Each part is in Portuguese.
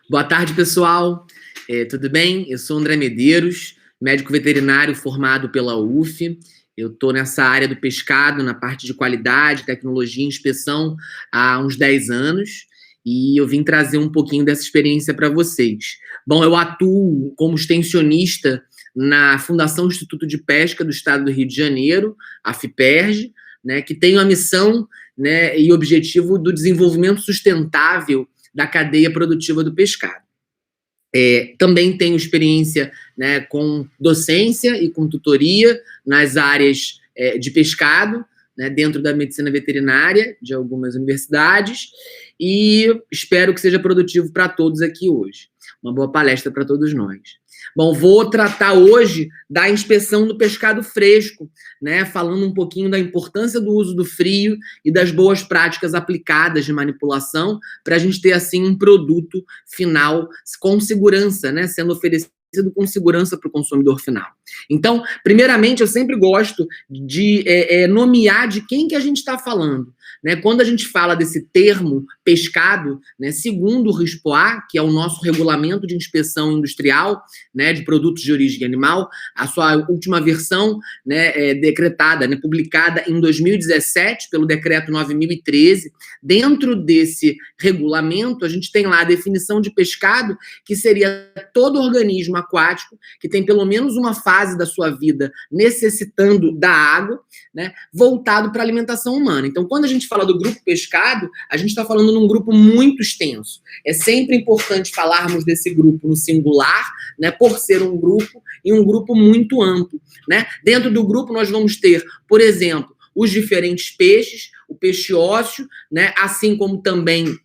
Boa tarde, pessoal. Tudo bem? Eu sou André Medeiros, médico veterinário formado pela UF. Eu estou nessa área do pescado, na parte de qualidade, tecnologia e inspeção há uns 10 anos. E eu vim trazer um pouquinho dessa experiência para vocês. Bom, eu atuo como extensionista na Fundação Instituto de Pesca do Estado do Rio de Janeiro, a FIPERJ, né, que tem a missão, né, e objetivo do desenvolvimento sustentável da cadeia produtiva do pescado. Também tenho experiência, né, com docência e com tutoria nas áreas de pescado, né, dentro da medicina veterinária de algumas universidades, e espero que seja produtivo para todos aqui hoje. Uma boa palestra para todos nós. Bom, vou tratar hoje da inspeção do pescado fresco, né, falando um pouquinho da importância do uso do frio e das boas práticas aplicadas de manipulação para a gente ter, assim, um produto final com segurança, né, sendo oferecido com segurança para o consumidor final. Então, primeiramente, eu sempre gosto de nomear de quem que a gente está falando, né? Quando a gente fala desse termo pescado, né, segundo o RISPOA, que é o nosso regulamento de inspeção industrial, né, de produtos de origem animal, a sua última versão, né, decretada, né, publicada em 2017 pelo decreto 9.013, dentro desse regulamento a gente tem lá a definição de pescado, que seria todo organismo aquático que tem pelo menos uma fase da sua vida necessitando da água, né, voltado para a alimentação humana. Então, quando a gente fala do grupo pescado, a gente está falando num grupo muito extenso. É sempre importante falarmos desse grupo no singular, né, por ser um grupo e um grupo muito amplo, né? Dentro do grupo nós vamos ter, por exemplo, os diferentes peixes, o peixe ósseo, né, assim como também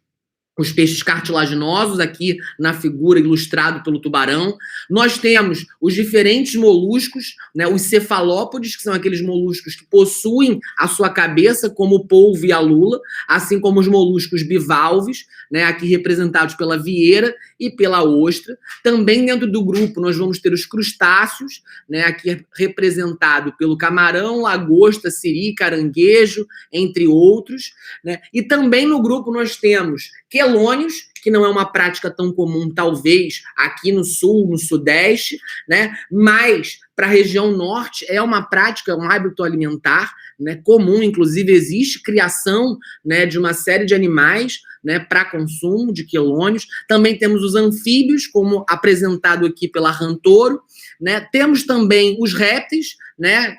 os peixes cartilaginosos, aqui na figura ilustrado pelo tubarão. Nós temos os diferentes moluscos, né, os cefalópodes, que são aqueles moluscos que possuem a sua cabeça, como o polvo e a lula, assim como os moluscos bivalves, né, aqui representados pela vieira e pela ostra. Também dentro do grupo nós vamos ter os crustáceos, né, aqui representado pelo camarão, lagosta, siri, caranguejo, entre outros, né? E também no grupo nós temos quelônios, que não é uma prática tão comum, talvez, aqui no sul, no sudeste, né? Mas para a região norte é uma prática, um hábito alimentar, né, comum. Inclusive existe criação, né, de uma série de animais, né, para consumo de quelônios. Também temos os anfíbios, como apresentado aqui pela Rantoro, né? Temos também os répteis, né,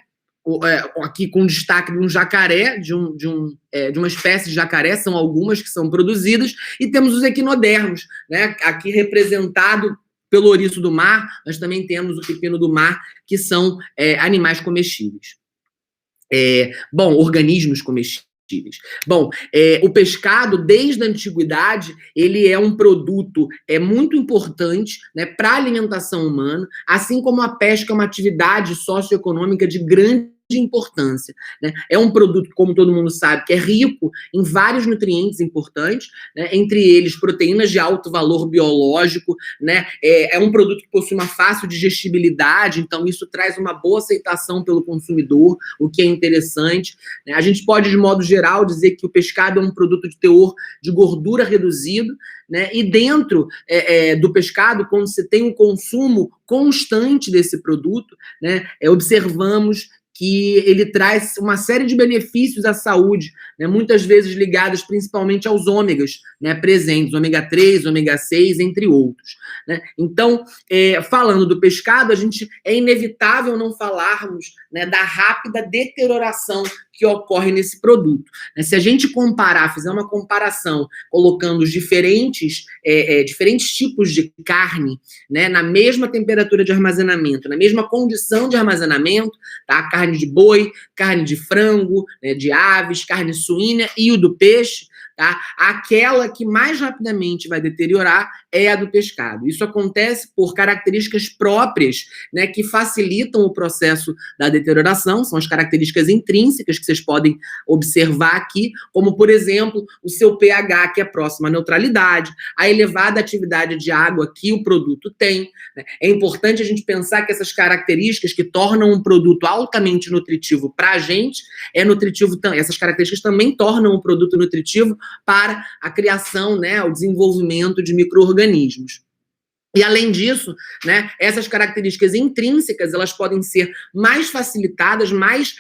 aqui com destaque de um jacaré, de uma espécie de jacaré, são algumas que são produzidas, e temos os equinodermos, né, aqui representado pelo ouriço do mar. Nós também temos o pepino do mar, que são animais comestíveis. Bom, organismos comestíveis. Bom, o pescado, desde a antiguidade, ele é um produto muito importante, né, para a alimentação humana, assim como a pesca é uma atividade socioeconômica de grande importância, né? É um produto, como todo mundo sabe, que é rico em vários nutrientes importantes, né? Entre eles proteínas de alto valor biológico, né? É um produto que possui uma fácil digestibilidade, então isso traz uma boa aceitação pelo consumidor, o que é interessante, né? A gente pode, de modo geral, dizer que o pescado é um produto de teor de gordura reduzido, né? E dentro do pescado, quando você tem um consumo constante desse produto, né, observamos que ele traz uma série de benefícios à saúde, né, muitas vezes ligados principalmente aos ômegas, né, presentes, ômega 3, ômega 6, entre outros, né? Então, falando do pescado, é inevitável não falarmos, né, da rápida deterioração que ocorre nesse produto, né? Se a gente fizer uma comparação, colocando os diferentes tipos de carne, né, na mesma temperatura de armazenamento, na mesma condição de armazenamento, tá? Carne de boi, carne de frango, né, de aves, carne suína e o do peixe, tá? Aquela que mais rapidamente vai deteriorar é a do pescado. Isso acontece por características próprias, né, que facilitam o processo da deterioração, são as características intrínsecas que vocês podem observar aqui, como, por exemplo, o seu pH, que é próximo à neutralidade, a elevada atividade de água que o produto tem, né? É importante a gente pensar que essas características que tornam um produto altamente nutritivo para a gente, essas características também tornam o produto nutritivo para a criação, né, o desenvolvimento de micro-organismos. E, além disso, né, essas características intrínsecas, elas podem ser mais facilitadas, mais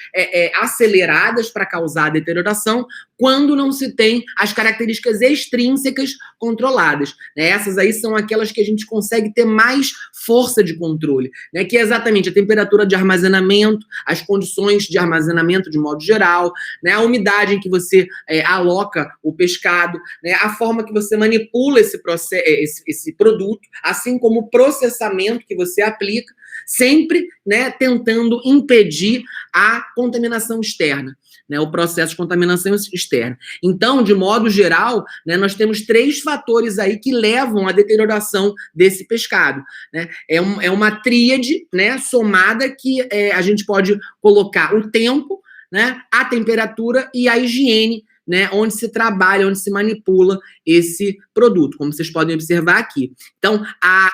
aceleradas para causar a deterioração, quando não se tem as características extrínsecas controladas. Né? Essas aí são aquelas que a gente consegue ter mais força de controle, né? Que é exatamente a temperatura de armazenamento, as condições de armazenamento de modo geral, né? A umidade em que você aloca o pescado, né? A forma que você manipula esse produto, assim como o processamento que você aplica, sempre, né, tentando impedir a contaminação externa, né, o processo de contaminação externa. Então, de modo geral, né, nós temos 3 fatores aí que levam à deterioração desse pescado. Né? É uma tríade, né, somada que a gente pode colocar o tempo, né, a temperatura e a higiene, né, onde se trabalha, onde se manipula esse produto, como vocês podem observar aqui. Então,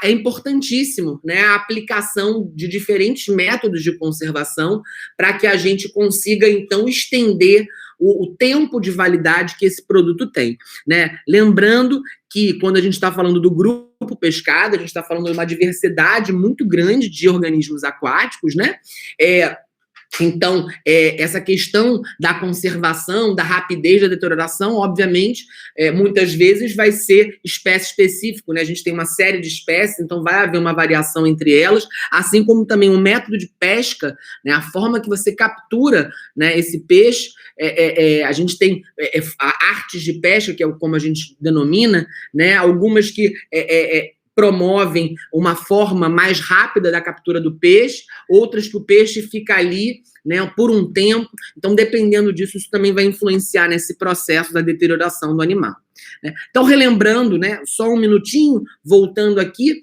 é importantíssimo, né, a aplicação de diferentes métodos de conservação para que a gente consiga, então, estender o tempo de validade que esse produto tem. Né? Lembrando que, quando a gente está falando do grupo pescado, a gente está falando de uma diversidade muito grande de organismos aquáticos, né? Então, essa questão da conservação, da rapidez da deterioração, obviamente, muitas vezes vai ser espécie específico, né? A gente tem uma série de espécies, então vai haver uma variação entre elas, assim como também o método de pesca, né? A forma que você captura, né, esse peixe. A gente tem artes de pesca, que é como a gente denomina, né? Algumas que promovem uma forma mais rápida da captura do peixe, outras que o peixe fica ali, né, por um tempo. Então, dependendo disso, isso também vai influenciar nesse processo da deterioração do animal. Né? Então, relembrando, né, só um minutinho, voltando aqui,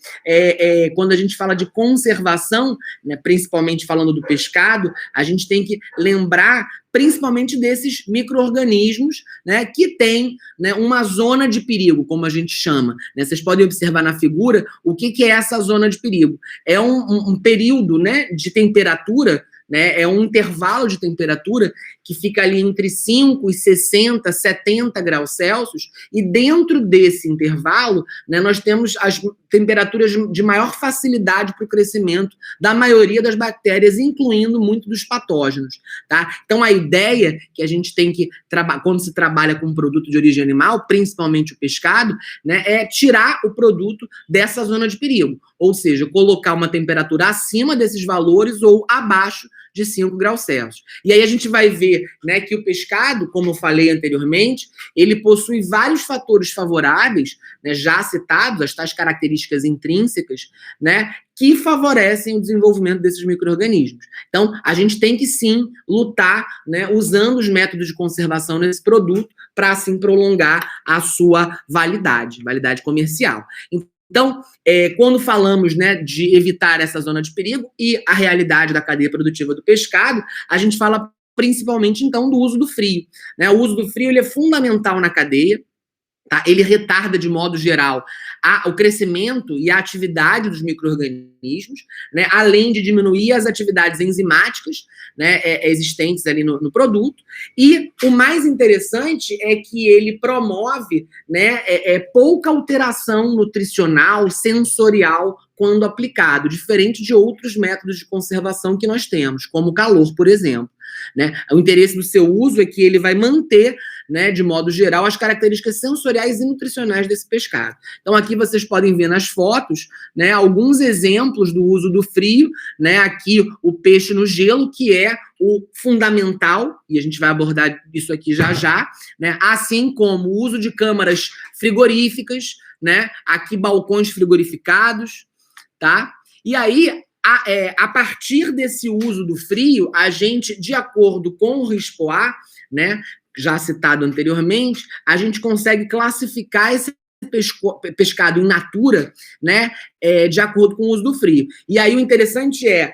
quando a gente fala de conservação, né, principalmente falando do pescado, a gente tem que lembrar principalmente desses micro-organismos, né, que tem, né, uma zona de perigo, como a gente chama. Né? Vocês podem observar na figura o que é essa zona de perigo. É um período, né, de temperatura, né, é um intervalo de temperatura que fica ali entre 5 e 60, 70 graus Celsius, e dentro desse intervalo, né, nós temos as temperaturas de maior facilidade para o crescimento da maioria das bactérias, incluindo muito dos patógenos. Tá? Então, a ideia que a gente tem que trabalhar, quando se trabalha com um produto de origem animal, principalmente o pescado, né, é tirar o produto dessa zona de perigo, ou seja, colocar uma temperatura acima desses valores ou abaixo de 5 graus Celsius. E aí a gente vai ver, né, que o pescado, como eu falei anteriormente, ele possui vários fatores favoráveis, né, já citados, as tais características intrínsecas, né, que favorecem o desenvolvimento desses micro-organismos. Então, a gente tem que sim lutar, né, usando os métodos de conservação nesse produto para assim prolongar a sua validade comercial. Então, quando falamos, né, de evitar essa zona de perigo e a realidade da cadeia produtiva do pescado, a gente fala principalmente, então, do uso do frio. Né? O uso do frio ele é fundamental na cadeia. Tá? Ele retarda, de modo geral, o crescimento e a atividade dos micro-organismos, né? Além de diminuir as atividades enzimáticas, né, existentes ali no produto. E o mais interessante é que ele promove, né, pouca alteração nutricional, sensorial, quando aplicado, diferente de outros métodos de conservação que nós temos, como o calor, por exemplo. Né? O interesse do seu uso é que ele vai manter, né, de modo geral, as características sensoriais e nutricionais desse pescado. Então, aqui vocês podem ver nas fotos, né, alguns exemplos do uso do frio, né, aqui o peixe no gelo, que é o fundamental, e a gente vai abordar isso aqui já, né, assim como o uso de câmaras frigoríficas, né, aqui balcões frigorificados, tá? E aí, a partir desse uso do frio, a gente, de acordo com o RISPOA, né, já citado anteriormente, a gente consegue classificar esse pescado in natura, né, de acordo com o uso do frio. E aí o interessante é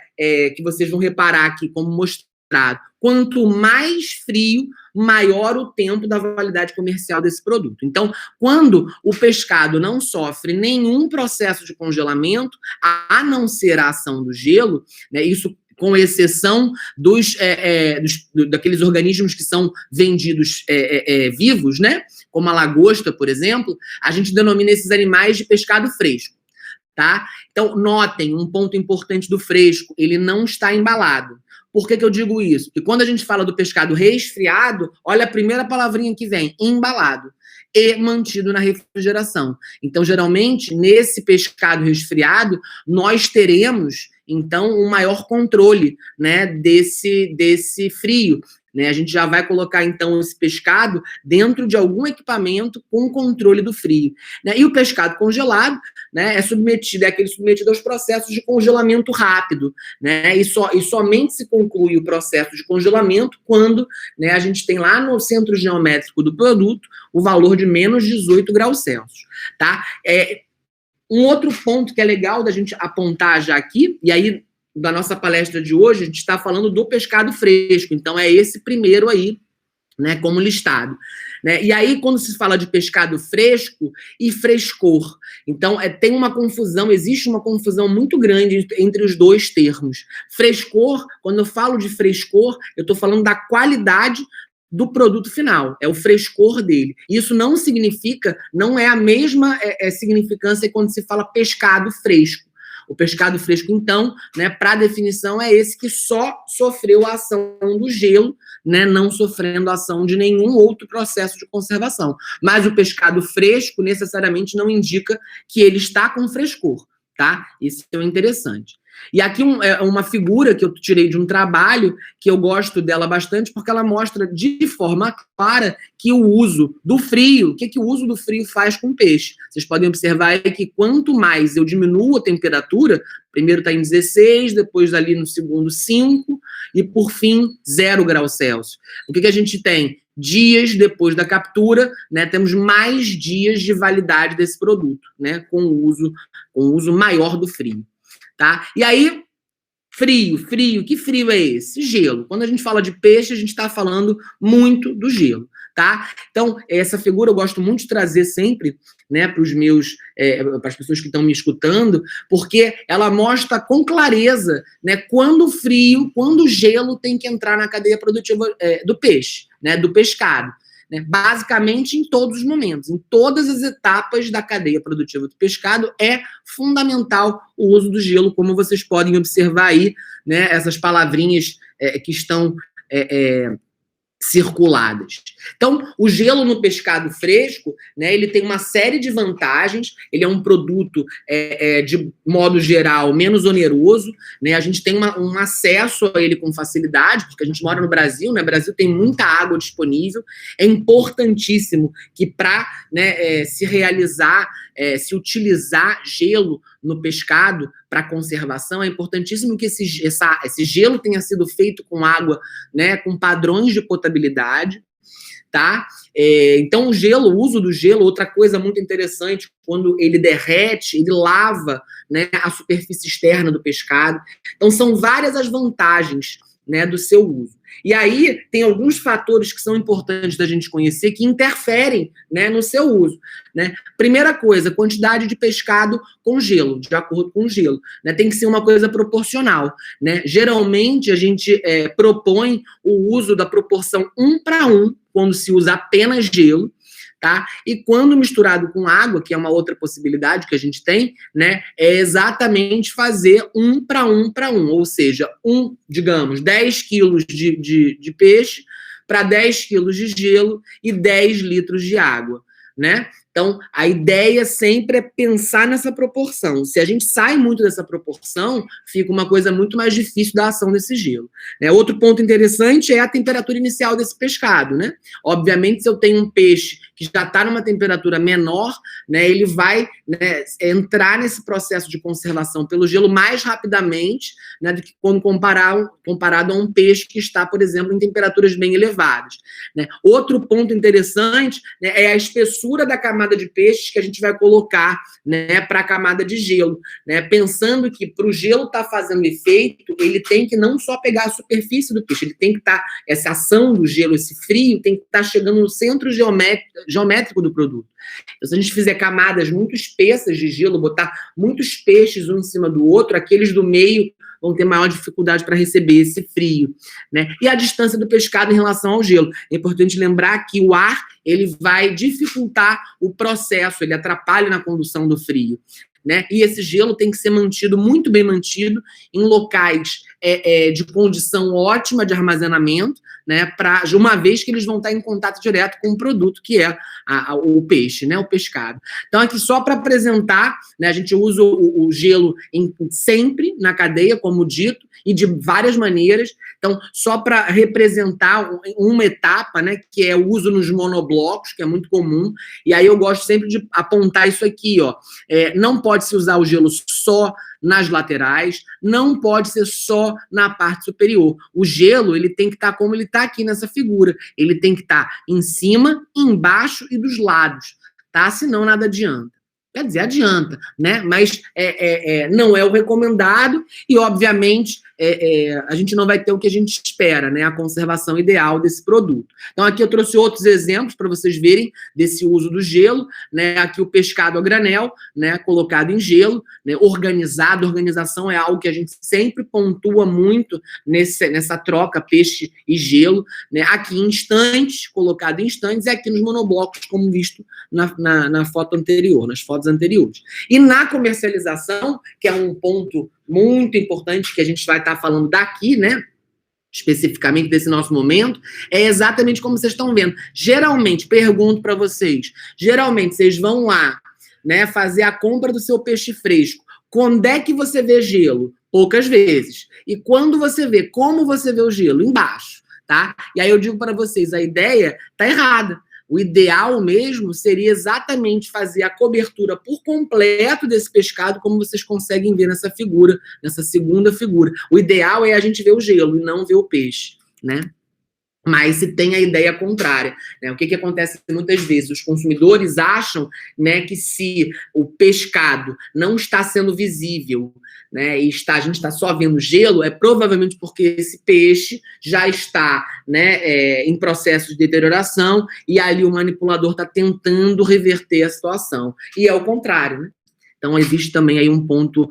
que vocês vão reparar aqui, como mostrado, quanto mais frio, maior o tempo da validade comercial desse produto. Então, quando o pescado não sofre nenhum processo de congelamento, a não ser a ação do gelo, né, isso com exceção daqueles organismos que são vendidos vivos, né, como a lagosta, por exemplo, a gente denomina esses animais de pescado fresco, tá? Então, notem um ponto importante do fresco, ele não está embalado. Por que eu digo isso? Porque quando a gente fala do pescado resfriado, olha a primeira palavrinha que vem, embalado, e mantido na refrigeração. Então, geralmente, nesse pescado resfriado, nós teremos, então, um maior controle, né, desse frio. Né, a gente já vai colocar, então, esse pescado dentro de algum equipamento com controle do frio. Né? E o pescado congelado, né, é aquele submetido aos processos de congelamento rápido. Né? E somente se conclui o processo de congelamento quando, né, a gente tem lá no centro geométrico do produto o valor de menos 18 graus Celsius. Tá? Um outro ponto que é legal da gente apontar já aqui, e aí da nossa palestra de hoje, a gente está falando do pescado fresco, então é esse primeiro aí, né, como listado. Né? E aí, quando se fala de pescado fresco e frescor, então tem uma confusão, existe uma confusão muito grande entre os dois termos. Frescor, quando eu falo de frescor, eu estou falando da qualidade do produto final, é o frescor dele. Isso não significa, não é a mesma significância quando se fala pescado fresco. O pescado fresco, então, né, para definição, é esse que só sofreu a ação do gelo, né, não sofrendo a ação de nenhum outro processo de conservação. Mas o pescado fresco, necessariamente, não indica que ele está com frescor, tá? Isso é interessante. E aqui uma figura que eu tirei de um trabalho, que eu gosto dela bastante, porque ela mostra de forma clara que o uso do frio, o que o uso do frio faz com o peixe. Vocês podem observar que quanto mais eu diminuo a temperatura, primeiro está em 16, depois ali no segundo 5, e por fim 0 graus Celsius. O que a gente tem? Dias depois da captura, né, temos mais dias de validade desse produto, né, com o uso maior do frio. Tá? E aí, frio, que frio é esse? Gelo. Quando a gente fala de peixe, a gente está falando muito do gelo, tá? Então, essa figura eu gosto muito de trazer sempre, né, para para as pessoas que estão me escutando, porque ela mostra com clareza, né, quando o gelo tem que entrar na cadeia produtiva do peixe, né, do pescado. Né, basicamente em todos os momentos, em todas as etapas da cadeia produtiva do pescado, é fundamental o uso do gelo, como vocês podem observar aí, né, essas palavrinhas que estão circuladas. Então, o gelo no pescado fresco, né, ele tem uma série de vantagens, ele é um produto, de modo geral, menos oneroso, né, a gente tem um acesso a ele com facilidade, porque a gente mora no Brasil, né, o Brasil tem muita água disponível, é importantíssimo que para, né, se utilizar gelo no pescado para conservação, é importantíssimo que esse gelo tenha sido feito com água, né, com padrões de potabilidade, tá? Então, o uso do gelo, outra coisa muito interessante, quando ele derrete, ele lava, né, a superfície externa do pescado. Então, são várias as vantagens, né, do seu uso. E aí, tem alguns fatores que são importantes da gente conhecer que interferem, né, no seu uso. Né? Primeira coisa, quantidade de pescado com gelo, de acordo com o gelo. Né? Tem que ser uma coisa proporcional. Né? Geralmente, a gente propõe o uso da proporção 1:1, quando se usa apenas gelo. Tá? E quando misturado com água, que é uma outra possibilidade que a gente tem, né, é exatamente fazer 1:1, ou seja, digamos, 10 quilos de peixe para 10 quilos de gelo e 10 litros de água, né? Então, a ideia sempre é pensar nessa proporção. Se a gente sai muito dessa proporção, fica uma coisa muito mais difícil da ação desse gelo. Né? Outro ponto interessante é a temperatura inicial desse pescado. Né? Obviamente, se eu tenho um peixe que já está numa temperatura menor, né, ele vai, né, entrar nesse processo de conservação pelo gelo mais rapidamente, né, do que quando comparado a um peixe que está, por exemplo, em temperaturas bem elevadas. Né? Outro ponto interessante, né, é a espessura da camada de peixes que a gente vai colocar, né, para a camada de gelo, né, pensando que para o gelo estar fazendo efeito, ele tem que não só pegar a superfície do peixe, ele tem que estar, essa ação do gelo, esse frio, tem que estar chegando no centro geométrico do produto. Então, se a gente fizer camadas muito espessas de gelo, botar muitos peixes um em cima do outro, aqueles do meio vão ter maior dificuldade para receber esse frio, né? E a distância do pescado em relação ao gelo. É importante lembrar que o ar, ele vai dificultar o processo, ele atrapalha na condução do frio, né? E esse gelo tem que ser mantido, muito bem mantido, em locais de condição ótima de armazenamento, né? Uma vez que eles vão estar em contato direto com o produto, que é o peixe, né? O pescado. Então, aqui só para apresentar, né? A gente usa o gelo sempre na cadeia, como dito, e de várias maneiras. Então, só para representar uma etapa, né, que é o uso nos monoblocos, que é muito comum, e aí eu gosto sempre de apontar isso aqui, ó. Não pode se usar o gelo só nas laterais, não pode ser só na parte superior. O gelo, ele tem que estar como ele está aqui nessa figura. Ele tem que estar em cima, embaixo e dos lados, tá? Senão nada adianta. Quer dizer, adianta, né? Mas não é o recomendado e, obviamente, a gente não vai ter o que a gente espera, né? A conservação ideal desse produto. Então, aqui eu trouxe outros exemplos para vocês verem desse uso do gelo, né? Aqui o pescado a granel, né? Colocado em gelo, né? Organizado. Organização é algo que a gente sempre pontua muito nessa troca peixe e gelo, né? Aqui em estantes, colocado em estantes, e aqui nos monoblocos, como visto na foto anterior, nas fotos anteriores. E na comercialização, que é um ponto muito importante que a gente vai estar falando daqui, né? Especificamente desse nosso momento, é exatamente como vocês estão vendo. Geralmente, pergunto para vocês, geralmente vocês vão lá, né, fazer a compra do seu peixe fresco. Quando é que você vê gelo? Poucas vezes. E quando você vê, como você vê o gelo? Embaixo, tá? E aí eu digo para vocês, a ideia tá errada. O ideal mesmo seria exatamente fazer a cobertura por completo desse pescado, como vocês conseguem ver nessa figura, nessa segunda figura. O ideal é a gente ver o gelo e não ver o peixe, né? Mas se tem a ideia contrária, né? O que acontece muitas vezes? Os consumidores acham, né, que se o pescado não está sendo visível, né, e a gente está só vendo gelo, é provavelmente porque esse peixe já está, né, em processo de deterioração e ali o manipulador está tentando reverter a situação. E é o contrário, né? Então, existe também aí um ponto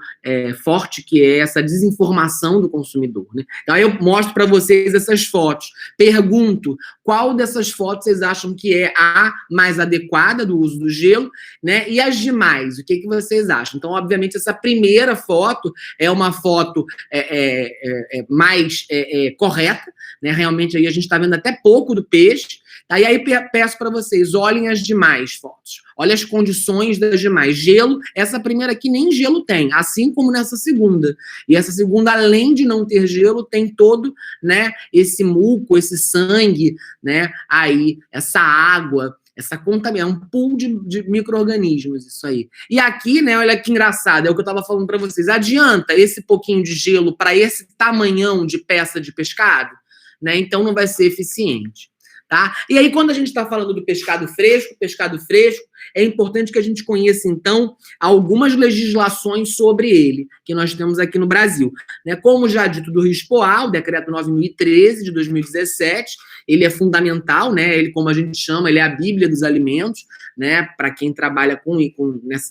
forte, que é essa desinformação do consumidor, né? Então, aí eu mostro para vocês essas fotos. Pergunto, qual dessas fotos vocês acham que é a mais adequada do uso do gelo, né? E as demais, o que vocês acham? Então, obviamente, essa primeira foto é uma foto mais correta, né? Realmente, aí a gente está vendo até pouco do peixe. Tá? E aí peço para vocês, olhem as demais fotos. Olha as condições das demais. Gelo, essa primeira aqui nem gelo tem, assim como nessa segunda. E essa segunda, além de não ter gelo, tem todo, né, esse muco, esse sangue, né, aí, essa água, essa contaminação, um pool de micro-organismos, isso aí. E aqui, né, olha que engraçado, é o que eu estava falando para vocês. Adianta esse pouquinho de gelo para esse tamanhão de peça de pescado? Né? Então não vai ser eficiente. Tá? E aí, quando a gente está falando do pescado fresco, é importante que a gente conheça, então, algumas legislações sobre ele, que nós temos aqui no Brasil. Né? Como já dito do RISPOA, o Decreto 9.013, de 2017, ele é fundamental, né? Ele, como a gente chama, ele é a Bíblia dos alimentos, né? Para quem trabalha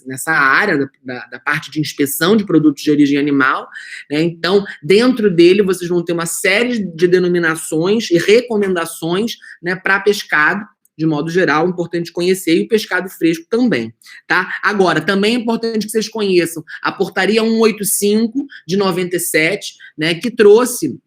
nessa área da parte de inspeção de produtos de origem animal. Né? Então, dentro dele, vocês vão ter uma série de denominações e recomendações, né, para pescado, de modo geral, importante conhecer, e o pescado fresco também, tá? Agora, também é importante que vocês conheçam a Portaria 185, de 97, né, que trouxe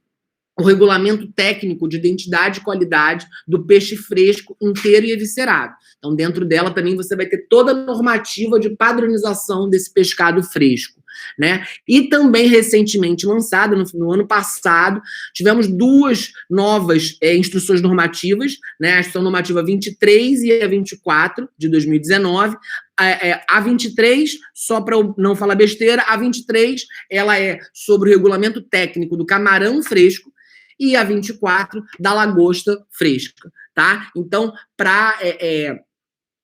o regulamento técnico de identidade e qualidade do peixe fresco inteiro e eviscerado. Então, dentro dela também você vai ter toda a normativa de padronização desse pescado fresco, né? E também recentemente lançada, no ano passado, tivemos duas novas instruções normativas, né? A Instrução Normativa 23 e a 24 de 2019. A 23, só para eu não falar besteira, a 23 ela é sobre o regulamento técnico do camarão fresco e a 24 da lagosta fresca, tá? Então, para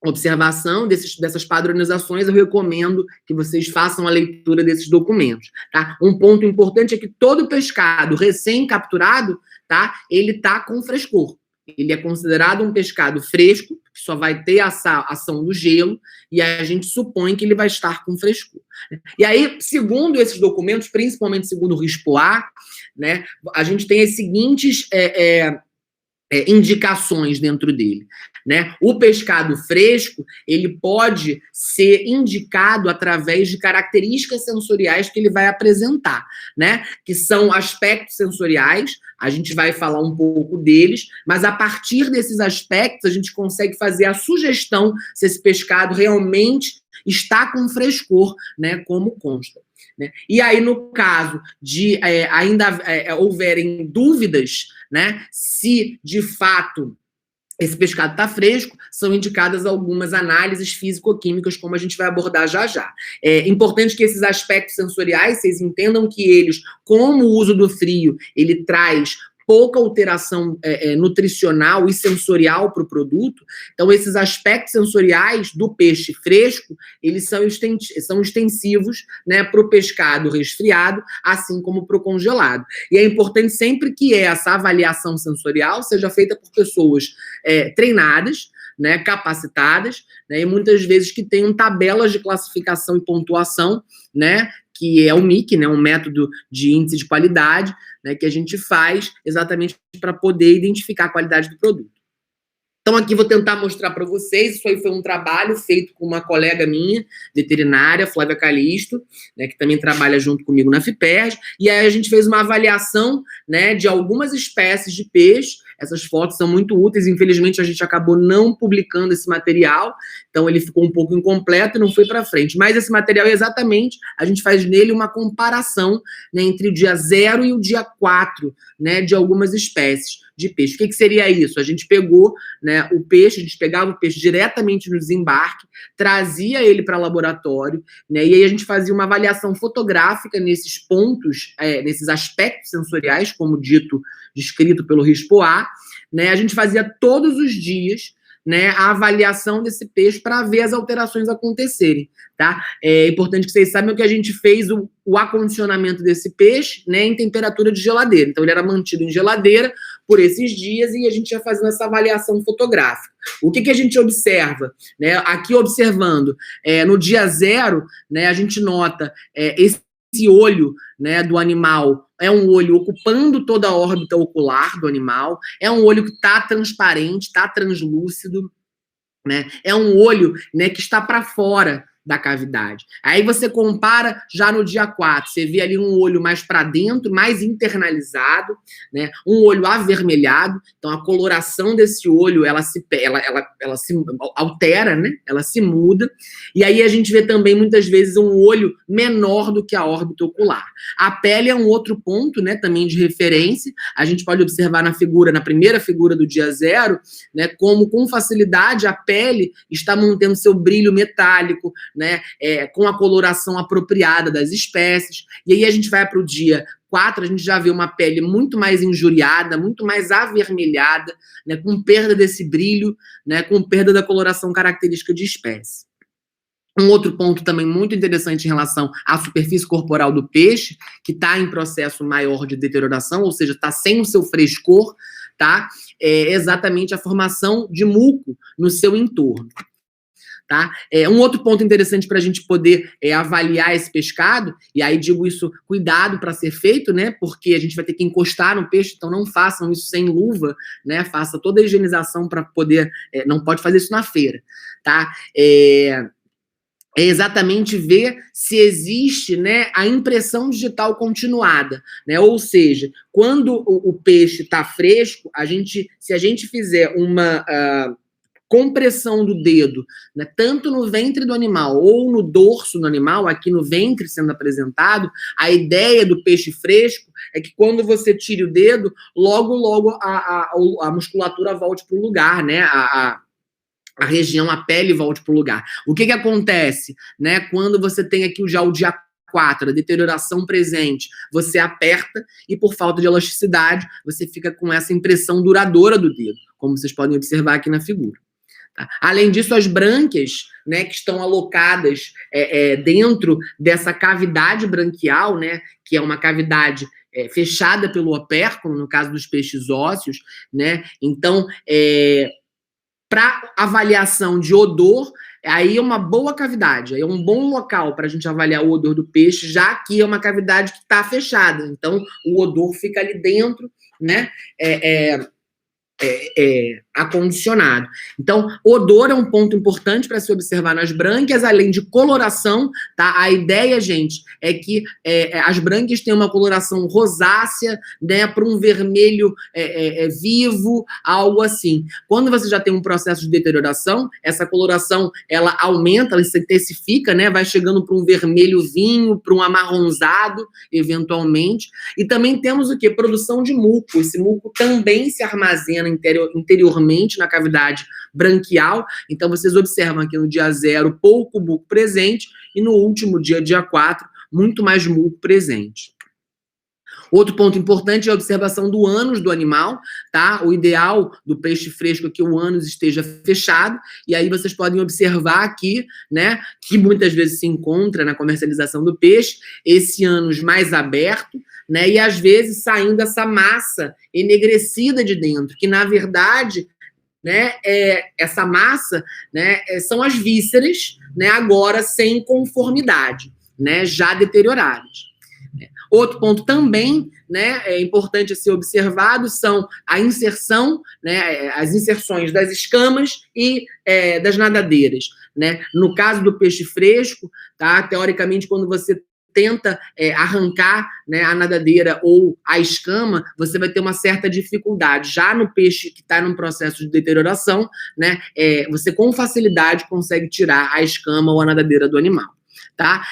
observação dessas padronizações, eu recomendo que vocês façam a leitura desses documentos, tá? Um ponto importante é que todo pescado recém-capturado, tá? Ele tá com frescor. Ele é considerado um pescado fresco, que só vai ter essa ação do gelo, e a gente supõe que ele vai estar com frescor. E aí, segundo esses documentos, principalmente segundo o RISPOA, né, a gente tem as seguintes indicações dentro dele, né? O pescado fresco, ele pode ser indicado através de características sensoriais que ele vai apresentar, né? Que são aspectos sensoriais, a gente vai falar um pouco deles, mas a partir desses aspectos a gente consegue fazer a sugestão se esse pescado realmente está com frescor, né? Como consta. Né? E aí, no caso de ainda houverem dúvidas, né, se de fato esse pescado está fresco, são indicadas algumas análises físico-químicas, como a gente vai abordar já já. É importante que esses aspectos sensoriais, vocês entendam que eles, como o uso do frio, ele traz pouca alteração nutricional e sensorial para o produto. Então, esses aspectos sensoriais do peixe fresco, eles são extensivos, né, para o pescado resfriado, assim como para o congelado. E é importante sempre que essa avaliação sensorial seja feita por pessoas treinadas, né, capacitadas, né, e muitas vezes que tenham tabelas de classificação e pontuação, né, que é o MIC, né, um método de índice de qualidade, né, que a gente faz exatamente para poder identificar a qualidade do produto. Então, aqui vou tentar mostrar para vocês, isso aí foi um trabalho feito com uma colega minha, veterinária, Flávia Calisto, né, que também trabalha junto comigo na FIPERJ, e aí a gente fez uma avaliação, né, de algumas espécies de peixe. Essas fotos são muito úteis, infelizmente a gente acabou não publicando esse material, então ele ficou um pouco incompleto e não foi para frente. Mas esse material é exatamente, a gente faz nele uma comparação, né, entre o dia 0 e o dia 4, né, de algumas espécies de peixe. O que seria isso? A gente pegou, né, o peixe, a gente pegava o peixe diretamente no desembarque, trazia ele para laboratório, né, e aí a gente fazia uma avaliação fotográfica nesses pontos, nesses aspectos sensoriais, como descrito pelo RISPOA, né, a gente fazia todos os dias, né, a avaliação desse peixe para ver as alterações acontecerem, tá? É importante que vocês saibam que a gente fez o acondicionamento desse peixe, né, em temperatura de geladeira. Então, ele era mantido em geladeira por esses dias e a gente ia fazendo essa avaliação fotográfica. O que a gente observa? Né, aqui observando, no dia 0, né, a gente nota esse olho, né, do animal é um olho ocupando toda a órbita ocular do animal, é um olho que está transparente, está translúcido, né? É um olho, né, que está para fora da cavidade. Aí você compara já no dia 4, você vê ali um olho mais para dentro, mais internalizado, né? Um olho avermelhado, então a coloração desse olho, ela se altera, né? Ela se muda, e aí a gente vê também muitas vezes um olho menor do que a órbita ocular. A pele é um outro ponto, né, também de referência, a gente pode observar na primeira figura do dia 0, né, como com facilidade a pele está mantendo seu brilho metálico, né, com a coloração apropriada das espécies, e aí a gente vai para o dia 4, a gente já vê uma pele muito mais injuriada, muito mais avermelhada, né, com perda desse brilho, né, com perda da coloração característica de espécie. Um outro ponto também muito interessante em relação à superfície corporal do peixe, que está em processo maior de deterioração, ou seja, está sem o seu frescor, tá? É exatamente a formação de muco no seu entorno. Tá? Um outro ponto interessante para a gente poder avaliar esse pescado, e aí digo isso, cuidado para ser feito, né? Porque a gente vai ter que encostar no peixe, então não façam isso sem luva, né? Faça toda a higienização para poder, não pode fazer isso na feira, tá? É exatamente ver se existe, né, a impressão digital continuada, né? Ou seja, quando o peixe está fresco, se a gente fizer uma compressão do dedo, né, tanto no ventre do animal ou no dorso do animal, aqui no ventre sendo apresentado, a ideia do peixe fresco é que quando você tire o dedo, logo a musculatura volte para o lugar, né? A região, a pele volte para o lugar. O que acontece, né, quando você tem aqui já o dia 4, a deterioração presente, você aperta e por falta de elasticidade, você fica com essa impressão duradoura do dedo, como vocês podem observar aqui na figura. Tá? Além disso, as brânquias, né, que estão alocadas dentro dessa cavidade branquial, né, que é uma cavidade fechada pelo opérculo, no caso dos peixes ósseos, né, então Para avaliação de odor, aí é uma boa cavidade, aí é um bom local para a gente avaliar o odor do peixe, já que é uma cavidade que está fechada. Então, o odor fica ali dentro, né? Acondicionado. Então, odor é um ponto importante para se observar nas brânquias, além de coloração, tá? A ideia, gente, é que as brânquias têm uma coloração rosácea, né, para um vermelho vivo, algo assim. Quando você já tem um processo de deterioração, essa coloração, ela aumenta, ela se intensifica, né, vai chegando para um vermelho vinho, para um amarronzado, eventualmente. E também temos o quê? Produção de muco. Esse muco também se armazena interiormente na cavidade branquial. Então, vocês observam aqui no dia 0, pouco muco presente, e no último dia, dia 4, muito mais muco presente. Outro ponto importante é a observação do ânus do animal, tá? O ideal do peixe fresco é que o ânus esteja fechado, e aí vocês podem observar aqui, né, que muitas vezes se encontra na comercialização do peixe, esse ânus mais aberto, né, e às vezes saindo essa massa enegrecida de dentro, que na verdade, né, essa massa, né, são as vísceras, né, agora sem conformidade, né, já deterioradas. Outro ponto também, né, importante a ser observado são a inserção, né, as inserções das escamas e das nadadeiras, né? No caso do peixe fresco, tá, teoricamente, quando você tenta arrancar, né, a nadadeira ou a escama, você vai ter uma certa dificuldade. Já no peixe que está num processo de deterioração, né, você com facilidade consegue tirar a escama ou a nadadeira do animal, tá?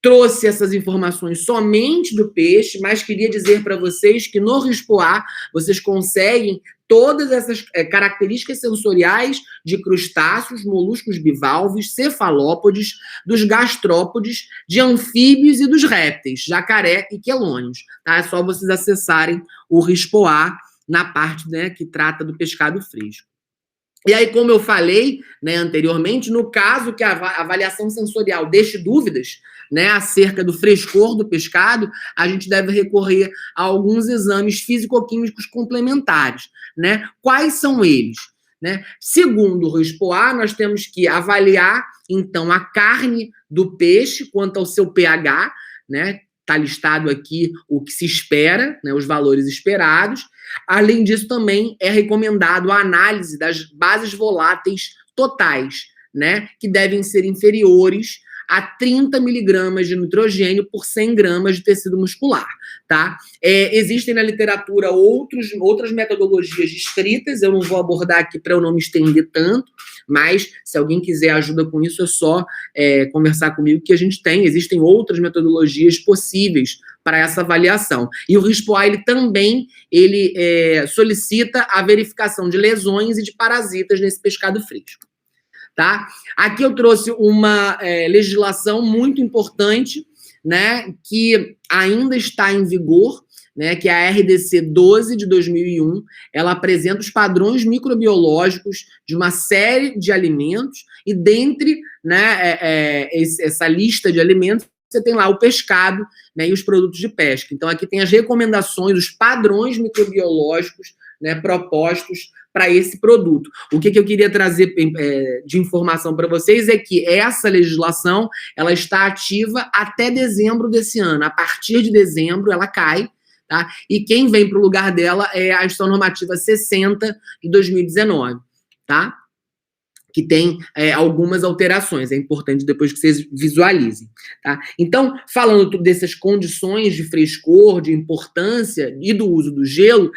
Trouxe essas informações somente do peixe, mas queria dizer para vocês que no Rispoa vocês conseguem todas essas características sensoriais de crustáceos, moluscos bivalves, cefalópodes, dos gastrópodes, de anfíbios e dos répteis, jacaré e quelônios. Tá? É só vocês acessarem o Rispoa na parte, né, que trata do pescado fresco. E aí, como eu falei, né, anteriormente, no caso que a avaliação sensorial deixe dúvidas, né, acerca do frescor do pescado, a gente deve recorrer a alguns exames físico-químicos complementares, né? Quais são eles? Né? Segundo o Rispoa, nós temos que avaliar, então, a carne do peixe quanto ao seu pH, né? Está listado aqui o que se espera, né, os valores esperados. Além disso, também é recomendado a análise das bases voláteis totais, né, que devem ser inferiores a 30 miligramas de nitrogênio por 100 gramas de tecido muscular, tá? Existem na literatura outras metodologias descritas, eu não vou abordar aqui para eu não me estender tanto, mas se alguém quiser ajuda com isso, é só conversar comigo que a gente existem outras metodologias possíveis para essa avaliação. E o Rispoa, ele também solicita a verificação de lesões e de parasitas nesse pescado fresco. Tá? Aqui eu trouxe uma legislação muito importante, né, que ainda está em vigor, né, que é a RDC 12 de 2001. Ela apresenta os padrões microbiológicos de uma série de alimentos e dentre, né, essa lista de alimentos você tem lá o pescado, né, e os produtos de pesca. Então aqui tem as recomendações, os padrões microbiológicos, né, propostos para esse produto. O que eu queria trazer de informação para vocês é que essa legislação ela está ativa até dezembro desse ano. A partir de dezembro ela cai, tá? E quem vem para o lugar dela é a Instrução Normativa 60 de 2019, tá? Que tem algumas alterações. É importante depois que vocês visualizem, tá? Então, falando dessas condições de frescor, de importância e do uso do gelo,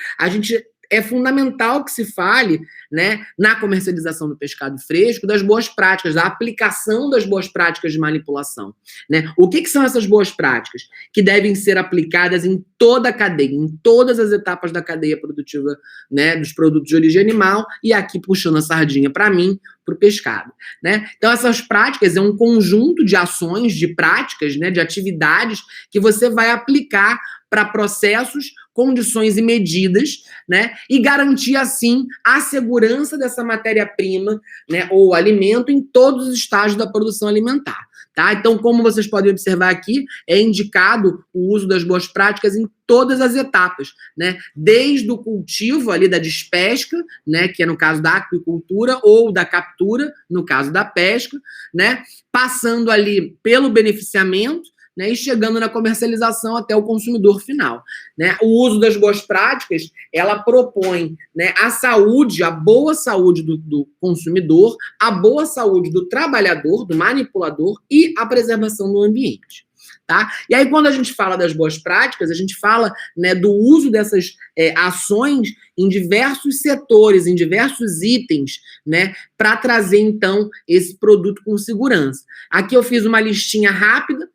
é fundamental que se fale, né, na comercialização do pescado fresco, das boas práticas, da aplicação das boas práticas de manipulação, né? O que são essas boas práticas? Que devem ser aplicadas em toda a cadeia, em todas as etapas da cadeia produtiva, né, dos produtos de origem animal, e aqui puxando a sardinha para mim, para o pescado, né? Então, essas práticas é um conjunto de ações, de práticas, né, de atividades que você vai aplicar para processos, condições e medidas, né, e garantir, assim, a segurança dessa matéria-prima, né, ou alimento em todos os estágios da produção alimentar, Tá? Então, como vocês podem observar aqui, é indicado o uso das boas práticas em todas as etapas, né? Desde o cultivo ali da despesca, né, que é no caso da aquicultura, ou da captura, no caso da pesca, né, passando ali pelo beneficiamento, né, e chegando na comercialização até o consumidor final, né? O uso das boas práticas, ela propõe, né, a saúde, a boa saúde do consumidor, a boa saúde do trabalhador, do manipulador e a preservação do ambiente. Tá? E aí, quando a gente fala das boas práticas, a gente fala, né, do uso dessas ações em diversos setores, em diversos itens, né, para trazer, então, esse produto com segurança. Aqui eu fiz uma listinha rápida,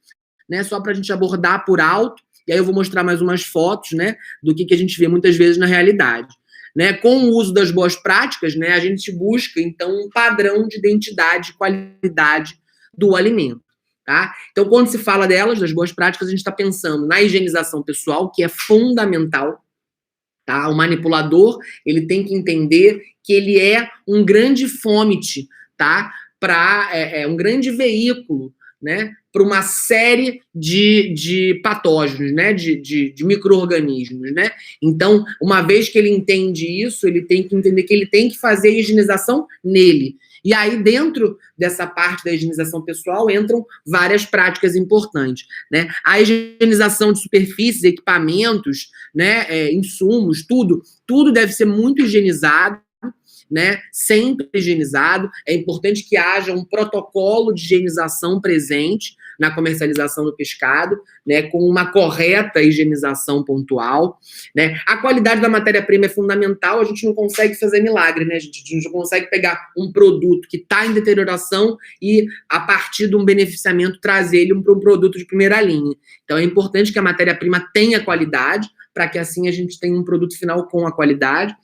né, só para a gente abordar por alto, e aí eu vou mostrar mais umas fotos, né, do que a gente vê muitas vezes na realidade. Né, com o uso das boas práticas, né, a gente busca, então, um padrão de identidade e qualidade do alimento. Tá? Então, quando se fala delas, das boas práticas, a gente está pensando na higienização pessoal, que é fundamental. Tá? O manipulador, ele tem que entender que ele é um grande fômite, tá? Um grande veículo, né, para uma série de patógenos, né, de micro-organismos, né? Então, uma vez que ele entende isso, ele tem que entender que ele tem que fazer a higienização nele. E aí, dentro dessa parte da higienização pessoal, entram várias práticas importantes, né? A higienização de superfícies, equipamentos, né, insumos, tudo deve ser muito higienizado, né, sempre higienizado. É importante que haja um protocolo de higienização presente na comercialização do pescado, né, com uma correta higienização pontual, né. A qualidade da matéria-prima é fundamental, a gente não consegue fazer milagre, né, a gente não consegue pegar um produto que está em deterioração e, a partir de um beneficiamento, trazer ele para um produto de primeira linha. Então, é importante que a matéria-prima tenha qualidade, para que assim a gente tenha um produto final com a qualidade.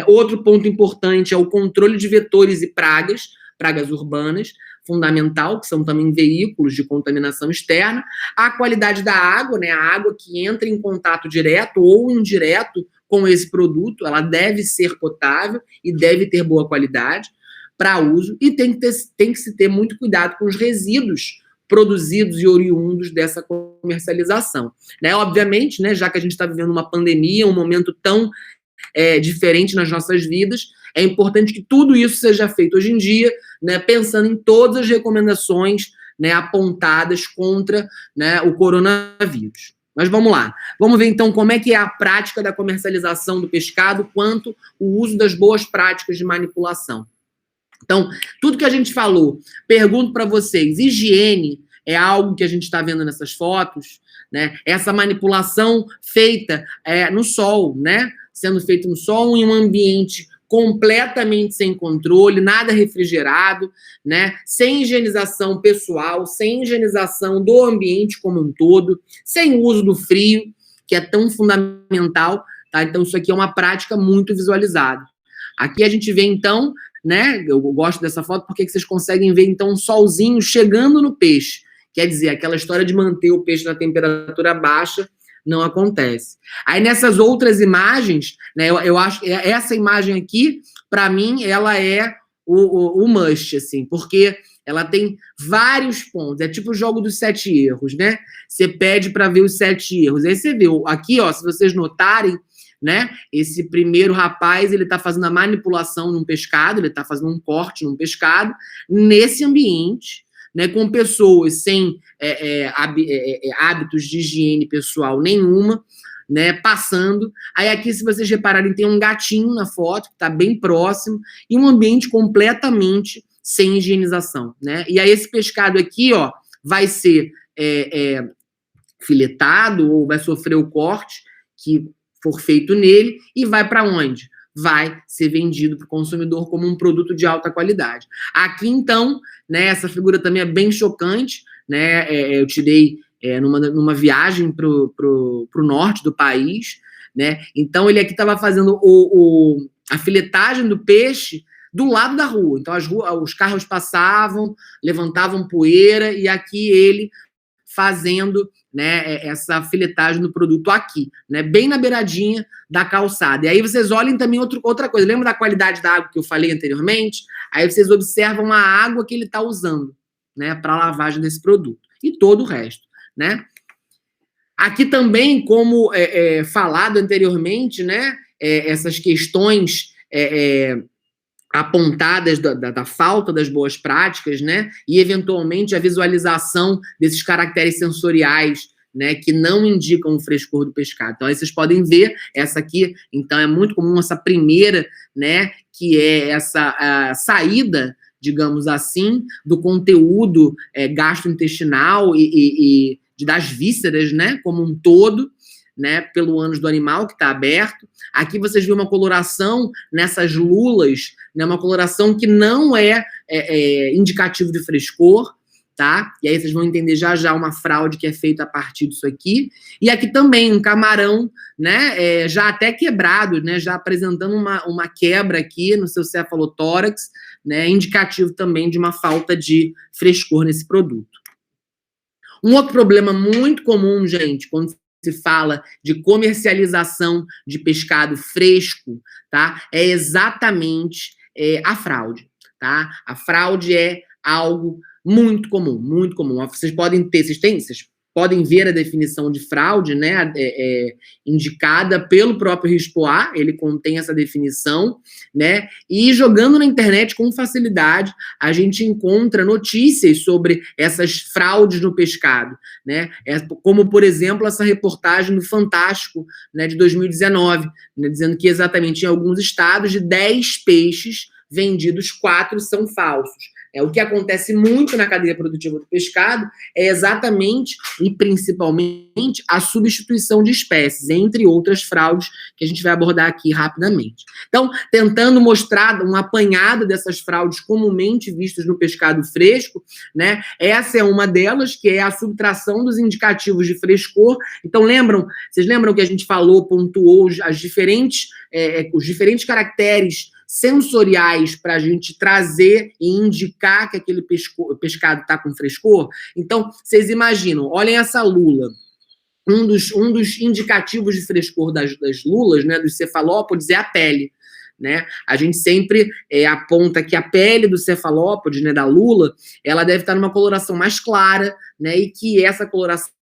Outro ponto importante é o controle de vetores e pragas urbanas, fundamental, que são também veículos de contaminação externa. A qualidade da água, né, a água que entra em contato direto ou indireto com esse produto, ela deve ser potável e deve ter boa qualidade para uso, e tem que se ter muito cuidado com os resíduos produzidos e oriundos dessa comercialização. Né? Obviamente, né, já que a gente está vivendo uma pandemia, um momento tão diferente nas nossas vidas, é importante que tudo isso seja feito hoje em dia, né, pensando em todas as recomendações, né, apontadas contra, né, o coronavírus. Mas vamos lá. Vamos ver, então, como é que é a prática da comercialização do pescado quanto o uso das boas práticas de manipulação. Então, tudo que a gente falou, pergunto para vocês, higiene é algo que a gente está vendo nessas fotos, né? Essa manipulação feita no sol, né? Sendo feita no sol em um ambiente completamente sem controle, nada refrigerado, né? Sem higienização pessoal, sem higienização do ambiente como um todo, sem uso do frio, que é tão fundamental, tá? Então, isso aqui é uma prática muito visualizada. Aqui a gente vê, então, né? Eu gosto dessa foto porque vocês conseguem ver, então, um solzinho chegando no peixe. Quer dizer, aquela história de manter o peixe na temperatura baixa não acontece. Aí, nessas outras imagens, né, eu acho que essa imagem aqui, para mim, ela é o must, assim, porque ela tem vários pontos. É tipo o jogo dos 7 erros, né? Você pede para ver os 7 erros. Aí você vê, aqui, ó, se vocês notarem, né, esse primeiro rapaz, ele está fazendo a manipulação num pescado, ele está fazendo um corte num pescado, nesse ambiente, né, com pessoas sem hábitos de higiene pessoal nenhuma, né, passando. Aí aqui, se vocês repararem, tem um gatinho na foto, que está bem próximo, e um ambiente completamente sem higienização, né? E aí esse pescado aqui, ó, vai ser filetado, ou vai sofrer o corte que for feito nele, e vai para onde? Vai ser vendido para o consumidor como um produto de alta qualidade. Aqui, então, né, essa figura também é bem chocante, né? Eu tirei numa viagem para o norte do país, né? Então, ele aqui estava fazendo a filetagem do peixe do lado da rua. Então, os carros passavam, levantavam poeira, e aqui ele fazendo, né, essa filetagem do produto aqui, né, bem na beiradinha da calçada. E aí vocês olhem também outra coisa. Lembra da qualidade da água que eu falei anteriormente? Aí vocês observam a água que ele está usando, né, para a lavagem desse produto. E todo o resto, né? Aqui também, como falado anteriormente, né, essas questões apontadas da falta das boas práticas, né, e eventualmente a visualização desses caracteres sensoriais, né, que não indicam o frescor do pescado. Então, aí vocês podem ver, essa aqui, então, é muito comum essa primeira, né, que é essa saída, digamos assim, do conteúdo gastrointestinal e das vísceras, né, como um todo, né, pelo ânus do animal, que está aberto. Aqui vocês veem uma coloração nessas lulas, né, uma coloração que não é indicativo de frescor, tá? E aí vocês vão entender já uma fraude que é feita a partir disso aqui. E aqui também um camarão, né, já até quebrado, né, já apresentando uma quebra aqui no seu cefalotórax, né, indicativo também de uma falta de frescor nesse produto. Um outro problema muito comum, gente, quando se fala de comercialização de pescado fresco, tá? É exatamente a fraude, tá? A fraude é algo muito comum, muito comum. Vocês podem ver a definição de fraude, né, indicada pelo próprio RISPOA, ele contém essa definição, né, e jogando na internet com facilidade, a gente encontra notícias sobre essas fraudes no pescado, né, como, por exemplo, essa reportagem no Fantástico, né, de 2019, né, dizendo que exatamente em alguns estados, de 10 peixes vendidos, 4 são falsos. O que acontece muito na cadeia produtiva do pescado é exatamente e principalmente a substituição de espécies, entre outras fraudes que a gente vai abordar aqui rapidamente. Então, tentando mostrar um apanhado dessas fraudes comumente vistas no pescado fresco, né? Essa é uma delas, que é a subtração dos indicativos de frescor. Então, vocês lembram que a gente pontuou os diferentes caracteres sensoriais para a gente trazer e indicar que aquele pescado está com frescor? Então, vocês imaginam, olhem essa lula. Um dos indicativos de frescor das lulas, né, dos cefalópodes, é a pele. Né? A gente sempre aponta que a pele do cefalópode, né, da lula, ela deve estar numa coloração mais clara, né, e que essa coloração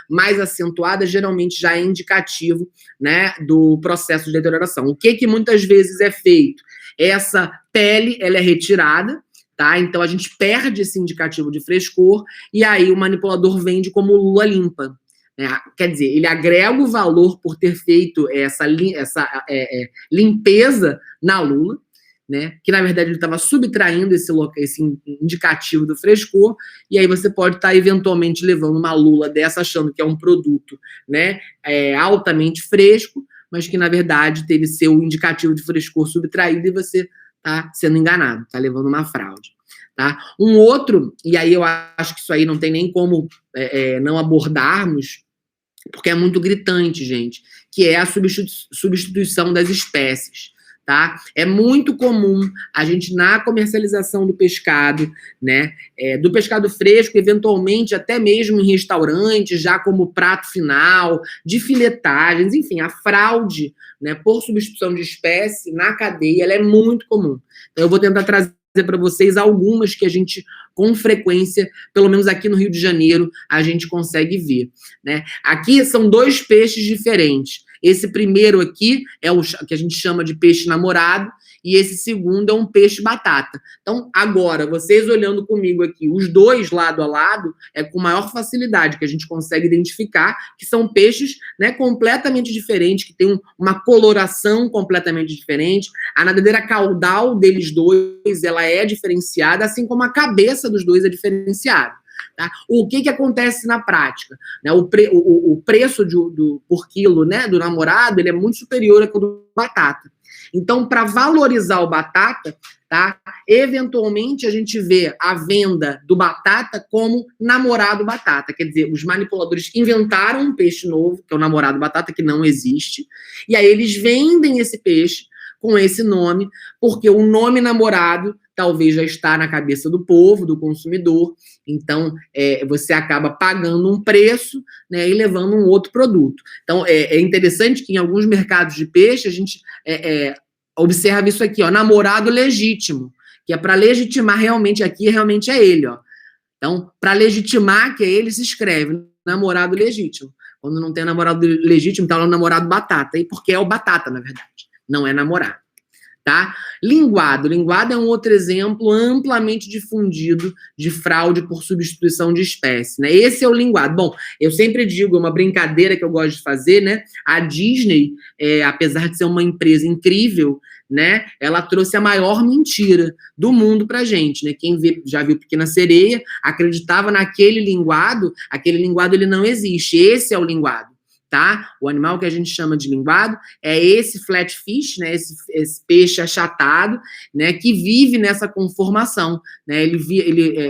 mais acentuada geralmente já é indicativo, né, do processo de deterioração. O que muitas vezes é feito? Essa pele, ela é retirada, tá? Então a gente perde esse indicativo de frescor e aí o manipulador vende como lula limpa. Quer dizer, ele agrega o valor por ter feito essa limpeza na lula, né? Que na verdade ele estava subtraindo esse indicativo do frescor, e aí você pode estar eventualmente levando uma lula dessa achando que é um produto, né, altamente fresco, mas que na verdade teve seu indicativo de frescor subtraído e você está sendo enganado, está levando uma fraude. Tá? Um outro, e aí eu acho que isso aí não tem nem como não abordarmos, porque é muito gritante, gente, que é a substituição das espécies. Tá? É muito comum a gente, na comercialização do pescado, né, do pescado fresco, eventualmente até mesmo em restaurantes, já como prato final, de filetagens, enfim, a fraude, né, por substituição de espécie na cadeia, ela é muito comum. Então eu vou tentar trazer para vocês algumas que a gente, com frequência, pelo menos aqui no Rio de Janeiro, a gente consegue ver, né? Aqui são 2 peixes diferentes. Esse primeiro aqui é o que a gente chama de peixe namorado, e esse segundo é um peixe batata. Então, agora, vocês olhando comigo aqui, os dois lado a lado, é com maior facilidade que a gente consegue identificar que são peixes, né, completamente diferentes, que têm uma coloração completamente diferente. A nadadeira caudal deles dois, ela é diferenciada, assim como a cabeça dos dois é diferenciada. Tá? O que acontece na prática? Né? O preço por quilo, né, do namorado, ele é muito superior ao do batata. Então, para valorizar o batata, tá, eventualmente a gente vê a venda do batata como namorado batata. Quer dizer, os manipuladores inventaram um peixe novo, que é o namorado batata, que não existe, e aí eles vendem esse peixe com esse nome, porque o nome namorado talvez já está na cabeça do povo, do consumidor, então você acaba pagando um preço, né, e levando um outro produto. Então, é interessante que em alguns mercados de peixe a gente observa isso aqui, ó, namorado legítimo, que é para legitimar realmente aqui, realmente é ele, ó. Então, para legitimar que é ele, se escreve namorado legítimo. Quando não tem namorado legítimo, tá lá o namorado batata. E porque é o batata, na verdade. Não é namorado. Tá? Linguado. Linguado é um outro exemplo amplamente difundido de fraude por substituição de espécie, né? Esse é o linguado. Bom, eu sempre digo, é uma brincadeira que eu gosto de fazer, né? A Disney, apesar de ser uma empresa incrível, né? Ela trouxe a maior mentira do mundo pra gente, né? Quem já viu Pequena Sereia, acreditava naquele linguado, aquele linguado ele não existe. Esse é o linguado. Tá? O animal que a gente chama de linguado é esse flatfish, né? Esse peixe achatado, né? Que vive nessa conformação, né?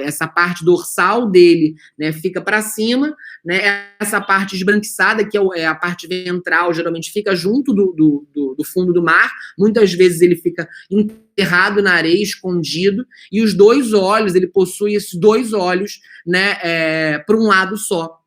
Essa parte dorsal dele, né? Fica para cima, né? Essa parte esbranquiçada, que é a parte ventral, geralmente fica junto do fundo do mar. Muitas vezes ele fica enterrado na areia, escondido, e os dois olhos, ele possui esses dois olhos, né? Para um lado só.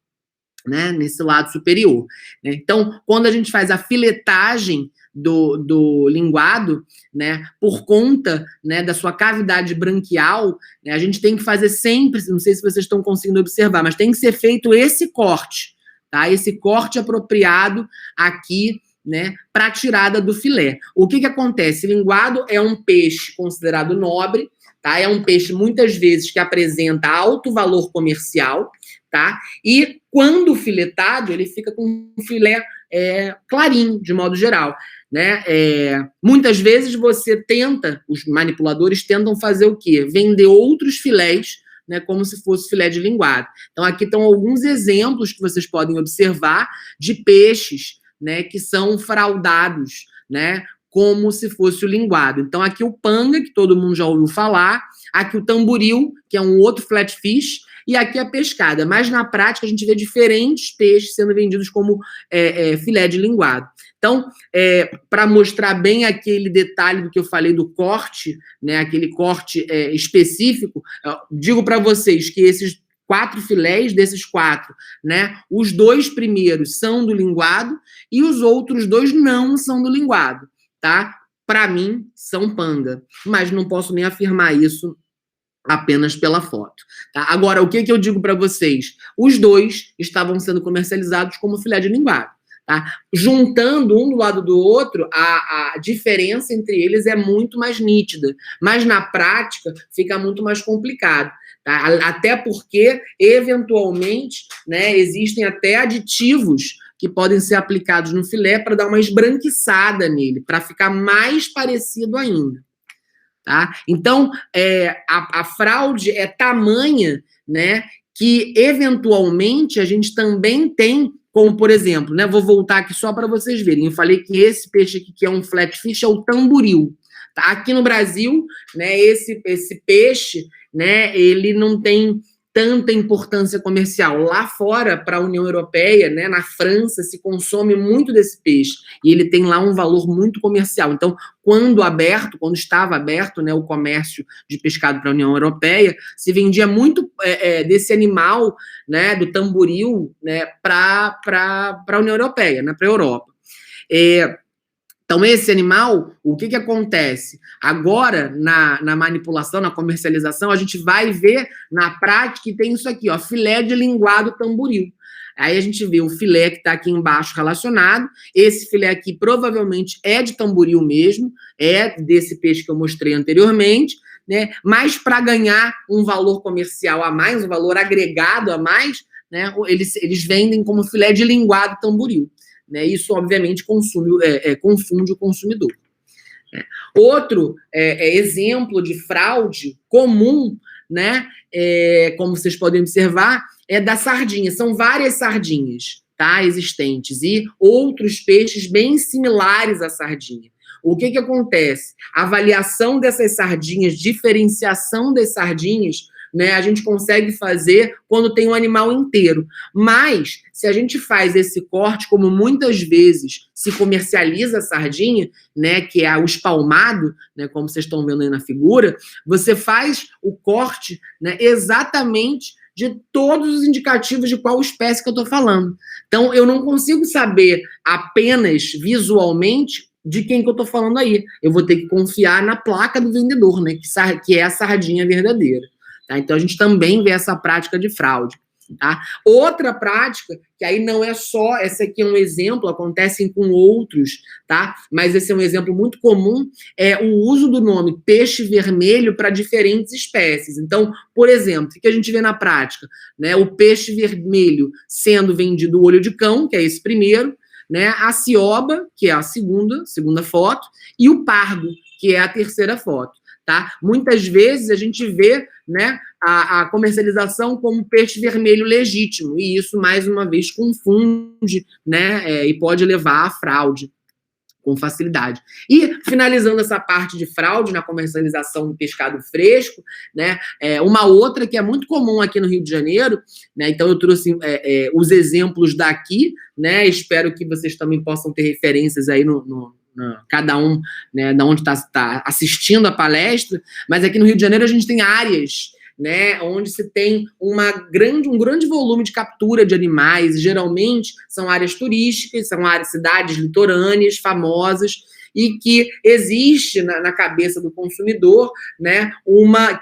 Né, nesse lado superior. Né? Então, quando a gente faz a filetagem do linguado, né, por conta, né, da sua cavidade branquial, né, a gente tem que fazer sempre, não sei se vocês estão conseguindo observar, mas tem que ser feito esse corte, tá? Esse corte apropriado aqui, né, para a tirada do filé. O que acontece? Linguado é um peixe considerado nobre, tá? É um peixe, muitas vezes, que apresenta alto valor comercial, tá? E quando filetado, ele fica com um filé clarinho, de modo geral, né? Muitas vezes os manipuladores tentam fazer o quê? Vender outros filés, né, como se fosse filé de linguado. Então, aqui estão alguns exemplos que vocês podem observar de peixes, né, que são fraudados, né, como se fosse o linguado. Então, aqui o panga, que todo mundo já ouviu falar, aqui o tamboril, que é um outro flatfish, e aqui a pescada. Mas, na prática, a gente vê diferentes peixes sendo vendidos como filé de linguado. Então, para mostrar bem aquele detalhe do que eu falei do corte, né, aquele corte específico, digo para vocês que esses 4 filés, desses 4, né, os 2 primeiros são do linguado e os outros 2 não são do linguado, tá? Para mim, são panga. Mas não posso nem afirmar isso apenas pela foto. Tá? Agora, o que eu digo para vocês? Os 2 estavam sendo comercializados como filé de linguado. Tá? Juntando um do lado do outro, a diferença entre eles é muito mais nítida, mas na prática fica muito mais complicado. Tá? Até porque, eventualmente, né, existem até aditivos que podem ser aplicados no filé para dar uma esbranquiçada nele, para ficar mais parecido ainda. Tá? Então, a fraude é tamanha, né, que, eventualmente, a gente também tem, como, por exemplo, né, vou voltar aqui só para vocês verem, eu falei que esse peixe aqui, que é um flatfish, é o tamboril. Tá? Aqui no Brasil, né, esse peixe, né, ele não tem tanta importância comercial. Lá fora, para a União Europeia, né, na França, se consome muito desse peixe. E ele tem lá um valor muito comercial. Então, quando estava aberto, né, o comércio de pescado para a União Europeia, se vendia muito desse animal, né, do tamboril, né, para a União Europeia, né, para a Europa. Então, esse animal, o que acontece? Agora, na manipulação, na comercialização, a gente vai ver na prática que tem isso aqui, ó, filé de linguado tamboril. Aí a gente vê o filé que está aqui embaixo relacionado. Esse filé aqui provavelmente é de tamboril mesmo, é desse peixe que eu mostrei anteriormente, né? Mas para ganhar um valor comercial a mais, um valor agregado a mais, né, eles vendem como filé de linguado tamboril. Né, isso, obviamente, confunde o consumidor. Outro exemplo de fraude comum, né, como vocês podem observar, é da sardinha. São várias sardinhas, tá, existentes, e outros peixes bem similares à sardinha. O que acontece? A avaliação dessas sardinhas, diferenciação das sardinhas, né, a gente consegue fazer quando tem um animal inteiro. Mas, se a gente faz esse corte, como muitas vezes se comercializa a sardinha, né, que é o espalmado, né, como vocês estão vendo aí na figura, você faz o corte, né, exatamente de todos os indicativos de qual espécie que eu estou falando. Então, eu não consigo saber apenas visualmente de quem que eu estou falando aí. Eu vou ter que confiar na placa do vendedor, né, que é a sardinha verdadeira. Tá? Então, a gente também vê essa prática de fraude. Tá? Outra prática, que aí não é só, esse aqui é um exemplo, acontecem com outros, tá? Mas esse é um exemplo muito comum, é o uso do nome peixe vermelho para diferentes espécies. Então, por exemplo, o que a gente vê na prática? Né? O peixe vermelho sendo vendido o olho de cão, que é esse primeiro, né? A cioba, que é a segunda foto, e o pargo, que é a terceira foto. Tá? Muitas vezes a gente vê, né, a comercialização como peixe vermelho legítimo, e isso, mais uma vez, confunde, né, e pode levar à fraude com facilidade. E, finalizando essa parte de fraude na comercialização do pescado fresco, né, uma outra que é muito comum aqui no Rio de Janeiro, né, então eu trouxe os exemplos daqui, né, espero que vocês também possam ter referências aí cada um, né, da onde está assistindo a palestra, mas aqui no Rio de Janeiro a gente tem áreas, né, onde se tem um grande volume de captura de animais, geralmente são áreas turísticas, são cidades litorâneas, famosas, e que existe na cabeça do consumidor, né,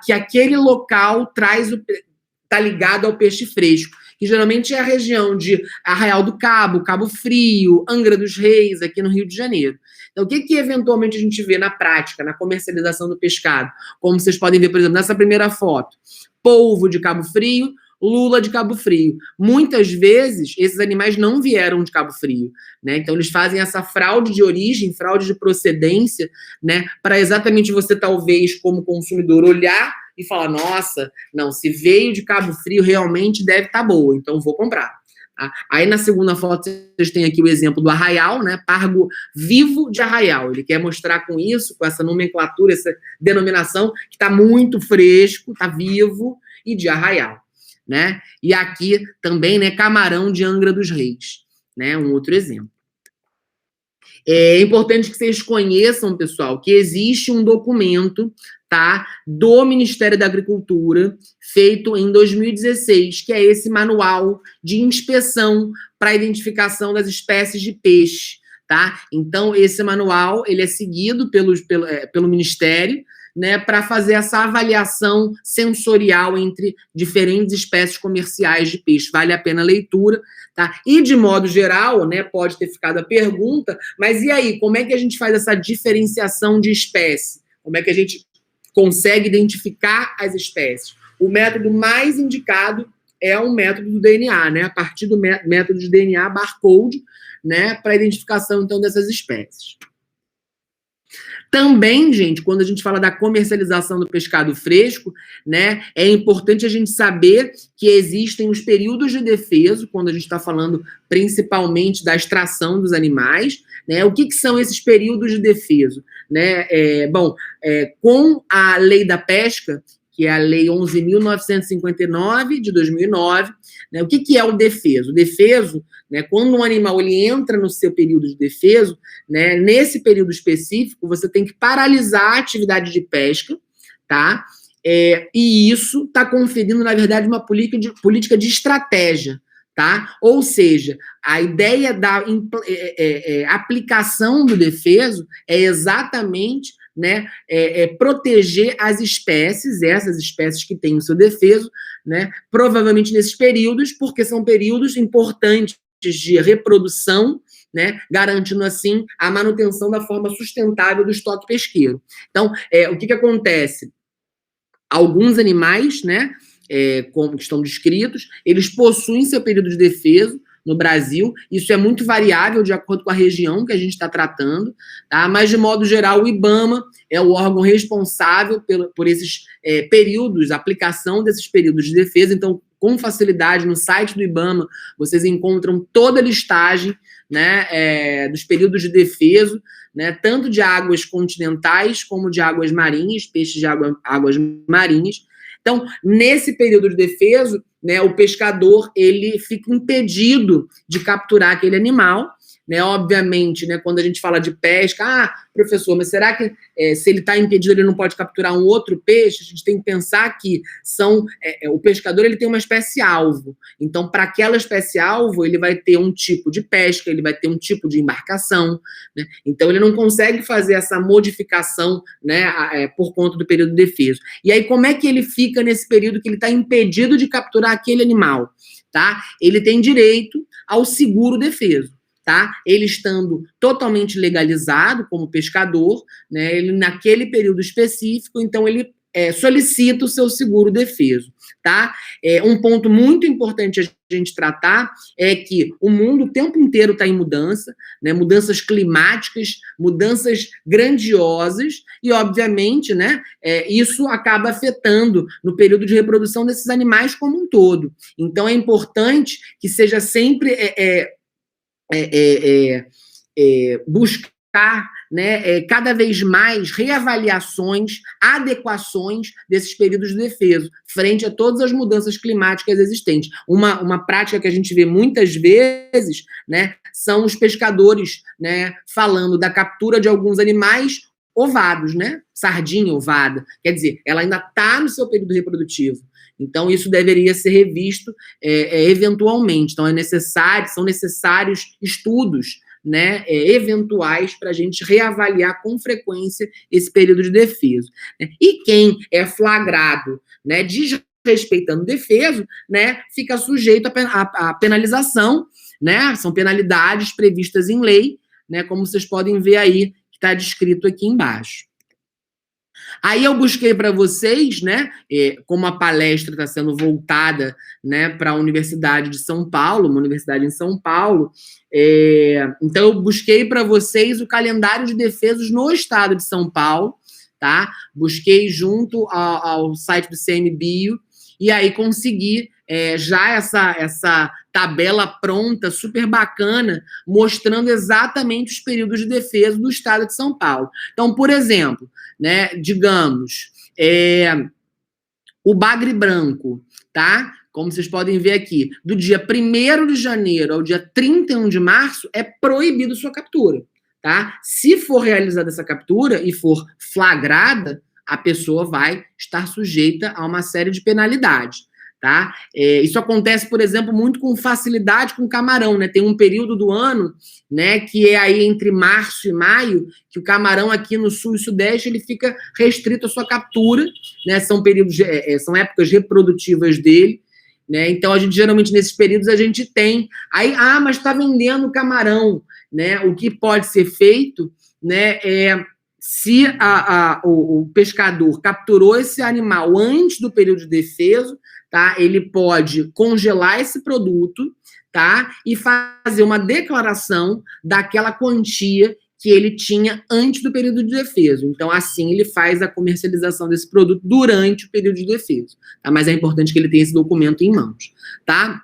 que aquele local está ligado ao peixe fresco, que geralmente é a região de Arraial do Cabo, Cabo Frio, Angra dos Reis, aqui no Rio de Janeiro. Então, o que eventualmente a gente vê na prática, na comercialização do pescado? Como vocês podem ver, por exemplo, nessa primeira foto, polvo de Cabo Frio, lula de Cabo Frio. Muitas vezes, esses animais não vieram de Cabo Frio, né? Então, eles fazem essa fraude de origem, fraude de procedência, né? Para exatamente você, talvez, como consumidor, olhar e falar, nossa, não, se veio de Cabo Frio, realmente deve estar boa, então vou comprar. Tá? Aí, na segunda foto, vocês têm aqui o exemplo do arraial, né? Pargo vivo de arraial. Ele quer mostrar com isso, com essa nomenclatura, essa denominação, que está muito fresco, está vivo e de arraial. Né? E aqui também, né, camarão de Angra dos Reis, né? Um outro exemplo. É importante que vocês conheçam, pessoal, que existe um documento, tá, do Ministério da Agricultura, feito em 2016, que é esse manual de inspeção para identificação das espécies de peixe, tá? Então, esse manual, ele é seguido pelo Ministério, né, para fazer essa avaliação sensorial entre diferentes espécies comerciais de peixe. Vale a pena a leitura, tá? E, de modo geral, né, pode ter ficado a pergunta, mas e aí, como é que a gente faz essa diferenciação de espécie? Como é que a gente consegue identificar as espécies? O método mais indicado é o método do DNA, né? A partir do método de DNA barcode, né, para a identificação, então, dessas espécies. Também, gente, quando a gente fala da comercialização do pescado fresco, né, é importante a gente saber que existem os períodos de defeso, quando a gente está falando principalmente da extração dos animais, né? O que são esses períodos de defeso? Né? Com a lei da pesca, que é a Lei 11.959, de 2009, né? O que é o defeso? O defeso, né, quando um animal ele entra no seu período de defeso, né, nesse período específico, você tem que paralisar a atividade de pesca, tá? E isso está conferindo, na verdade, uma política de estratégia, tá? Ou seja, a ideia da aplicação do defeso é exatamente, né, proteger as espécies, essas espécies que têm o seu defeso, né, provavelmente nesses períodos, porque são períodos importantes de reprodução, né, garantindo assim a manutenção da forma sustentável do estoque pesqueiro. Então, o que acontece? Alguns animais, né, como estão descritos, eles possuem seu período de defeso no Brasil. Isso é muito variável de acordo com a região que a gente está tratando, tá? Mas, de modo geral, o IBAMA é o órgão responsável por esses períodos, a aplicação desses períodos de defesa. Então, com facilidade, no site do IBAMA, vocês encontram toda a listagem, né, dos períodos de defeso, né, tanto de águas continentais como de águas marinhas, peixes de águas marinhas. Então, nesse período de defeso, né, o pescador ele fica impedido de capturar aquele animal, né? Obviamente, né, quando a gente fala de pesca, professor, mas será que se ele está impedido, ele não pode capturar um outro peixe? A gente tem que pensar que o pescador ele tem uma espécie-alvo. Então, para aquela espécie-alvo, ele vai ter um tipo de pesca, ele vai ter um tipo de embarcação, né? Então, ele não consegue fazer essa modificação, né, por conta do período defeso. E aí, como é que ele fica nesse período que ele está impedido de capturar aquele animal? Tá? Ele tem direito ao seguro defeso. Tá? Ele estando totalmente legalizado como pescador, né, ele naquele período específico, então ele solicita o seu seguro defeso. Tá? Um ponto muito importante a gente tratar é que o mundo o tempo inteiro está em mudança, né, mudanças climáticas, mudanças grandiosas, e obviamente, né, isso acaba afetando no período de reprodução desses animais como um todo. Então é importante que seja sempre buscar, né, cada vez mais reavaliações, adequações desses períodos de defeso, frente a todas as mudanças climáticas existentes. Uma prática que a gente vê muitas vezes, né, são os pescadores, né, falando da captura de alguns animais ovados, né? Sardinha ovada. Quer dizer, ela ainda está no seu período reprodutivo. Então, isso deveria ser revisto eventualmente. Então, são necessários estudos, né, eventuais para a gente reavaliar com frequência esse período de defeso. Né? E quem é flagrado, né, desrespeitando o defeso, né, fica sujeito à penalização, né? São penalidades previstas em lei, né, como vocês podem ver aí, que está descrito aqui embaixo. Aí eu busquei para vocês, né, como a palestra está sendo voltada, né, para a Universidade de São Paulo, uma universidade em São Paulo, então eu busquei para vocês o calendário de defesos no estado de São Paulo, tá? Busquei junto ao site do CMBio, e aí consegui já essa tabela pronta, super bacana, mostrando exatamente os períodos de defesa do estado de São Paulo. Então, por exemplo, né, digamos, o bagre branco, tá? Como vocês podem ver aqui, do dia 1º de janeiro ao dia 31 de março, é proibido sua captura, tá? Se for realizada essa captura e for flagrada, a pessoa vai estar sujeita a uma série de penalidades. Tá? Isso acontece, por exemplo, muito com facilidade com camarão, né? Tem um período do ano, né, que é aí entre março e maio, que o camarão aqui no sul e sudeste ele fica restrito à sua captura, né? São períodos, são épocas reprodutivas dele, né? Então a gente geralmente nesses períodos a gente tem aí, mas está vendendo camarão, né? O que pode ser feito, né, se o pescador capturou esse animal antes do período de defeso, tá? Ele pode congelar esse produto, tá? E fazer uma declaração daquela quantia que ele tinha antes do período de defeso. Então, assim, ele faz a comercialização desse produto durante o período de defeso. Tá? Mas é importante que ele tenha esse documento em mãos, tá?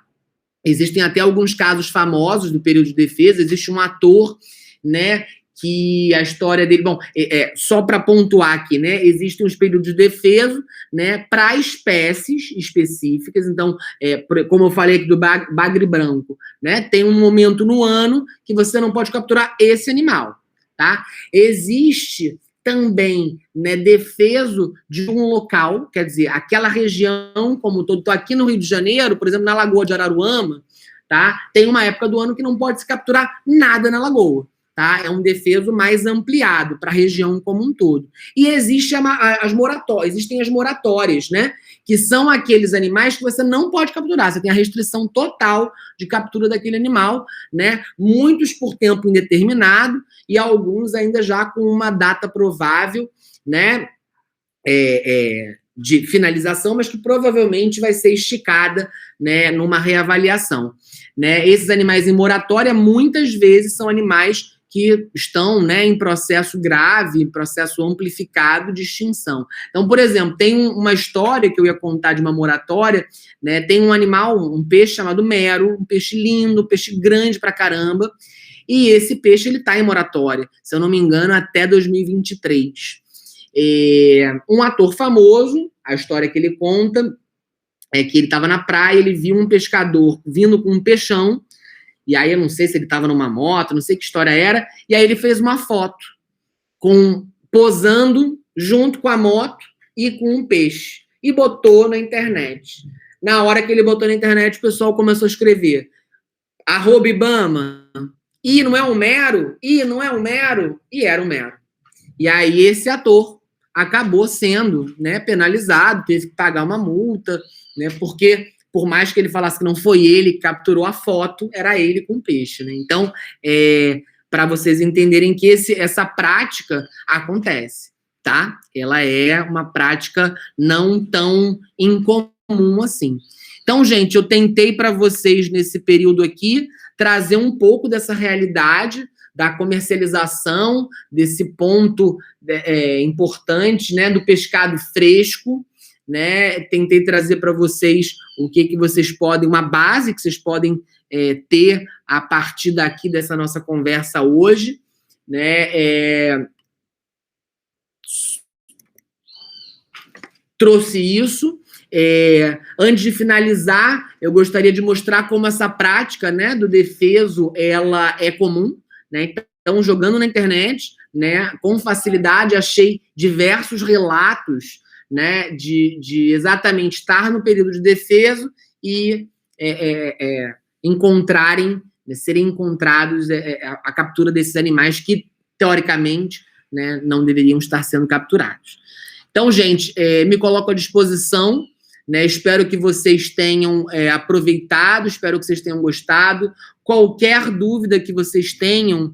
Existem até alguns casos famosos do período de defesa. Existe um ator, né, que a história dele... Bom, só para pontuar aqui, né, existem os períodos de defeso, né, para espécies específicas. Então, como eu falei aqui do bagre branco, né, tem um momento no ano que você não pode capturar esse animal, tá? Existe também, né, defeso de um local, quer dizer, aquela região como um todo. Estou aqui no Rio de Janeiro, por exemplo, na Lagoa de Araruama, tá? Tem uma época do ano que não pode se capturar nada na lagoa. Tá? É um defeso mais ampliado para a região como um todo. E existem as moratórias, né? Que são aqueles animais que você não pode capturar. Você tem a restrição total de captura daquele animal, né? Muitos por tempo indeterminado e alguns ainda já com uma data provável, né? De finalização, mas que provavelmente vai ser esticada, né? Numa reavaliação. Né? Esses animais em moratória, muitas vezes, são animais que estão, né, em processo grave, em processo amplificado de extinção. Então, por exemplo, tem uma história que eu ia contar de uma moratória, né, tem um animal, um peixe chamado mero, um peixe lindo, um peixe grande pra caramba, e esse peixe ele está em moratória, se eu não me engano, até 2023. Um ator famoso, a história que ele conta é que ele estava na praia, ele viu um pescador vindo com um peixão, e aí eu não sei se ele estava numa moto, não sei que história era, e aí ele fez uma foto posando junto com a moto e com um peixe, e botou na internet. Na hora que ele botou na internet, o pessoal começou a escrever @Ibama, e não é um mero, e não é um mero, e era um mero. E aí esse ator acabou sendo, né, penalizado, teve que pagar uma multa, né, porque por mais que ele falasse que não foi ele que capturou a foto, era ele com peixe, né? Então, para vocês entenderem que essa prática acontece, tá? Ela é uma prática não tão incomum assim. Então, gente, eu tentei para vocês nesse período aqui trazer um pouco dessa realidade da comercialização, desse ponto importante, né, do pescado fresco, né? Tentei trazer para vocês o que vocês podem, uma base que vocês podem ter a partir daqui dessa nossa conversa hoje, né? Trouxe isso. Antes de finalizar, eu gostaria de mostrar como essa prática, né, do defeso, ela é comum, né? Então, jogando na internet, né, com facilidade, achei diversos relatos, né, de exatamente estar no período de defeso e encontrarem, né, serem encontrados a captura desses animais que, teoricamente, né, não deveriam estar sendo capturados. Então, gente, me coloco à disposição, né, espero que vocês tenham aproveitado, espero que vocês tenham gostado. Qualquer dúvida que vocês tenham,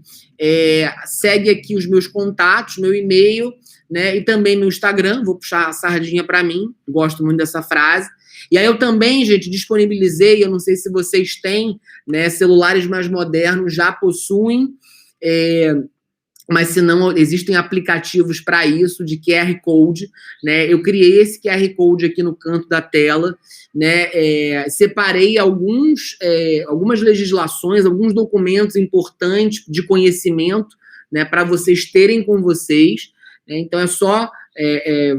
segue aqui os meus contatos, meu e-mail, né, e também meu Instagram, vou puxar a sardinha para mim, gosto muito dessa frase. E aí eu também, gente, disponibilizei, eu não sei se vocês têm, né, celulares mais modernos já possuem, mas se não, existem aplicativos para isso, de QR Code, né? Eu criei esse QR Code aqui no canto da tela, né? Separei algumas legislações, alguns documentos importantes de conhecimento, né, para vocês terem com vocês, né? Então é só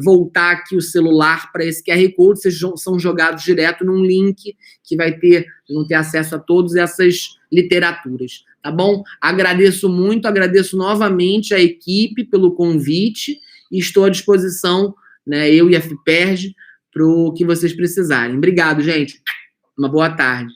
voltar aqui o celular para esse QR Code, vocês são jogados direto num link que vão ter acesso a todas essas literaturas, tá bom? Agradeço muito, agradeço novamente a equipe pelo convite e estou à disposição, né, eu e a FIPERJ, para o que vocês precisarem. Obrigado, gente. Uma boa tarde.